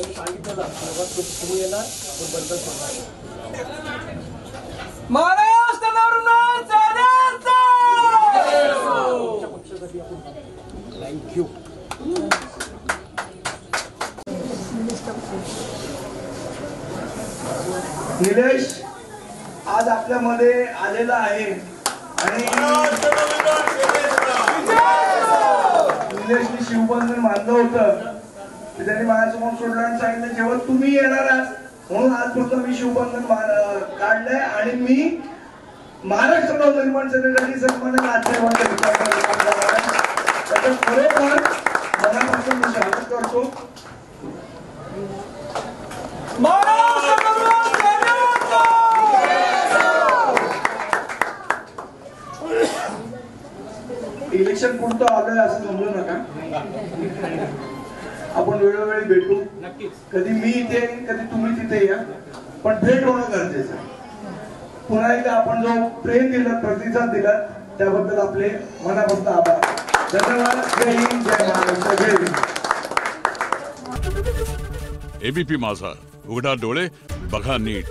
त्यांनी सांगितलं तुम्ही येणार महाराष्ट्र नवरत्न चालण्याचा थँक्यू. निलेश आज आपल्यामध्ये आलेला आहे आणि निलेशने शिवबंधन बांधलं होतं. त्यांनी माझ्यासमोर सोडलं आणि सांगितलं जेव्हा तुम्ही येणार आहात म्हणून आजपासून मी शिवबंधन काढलंय आणि मी महाराष्ट्र नवनिर्माण सेनेसाठी सन्मानित आचार्य त्याचं खरोखर मनापासून मी स्वागत करतो. इलेक्शन पुरतं आलंय असं समजू नका. आपण वेळोवेळी भेटू. कधी मी इथे कधी तुम्ही तिथे या, पण भेट होणं गरजेचं आहे. पुन्हा एकदा आपण जो प्रेम दिला प्रतिसाद दिला त्याबद्दल आपले मनापासून आभार. धन्यवाद. जय हिंद, जय महाराष्ट्र, जय हिंद. एबीपी माझा, उघडा डोळे बघा नीट.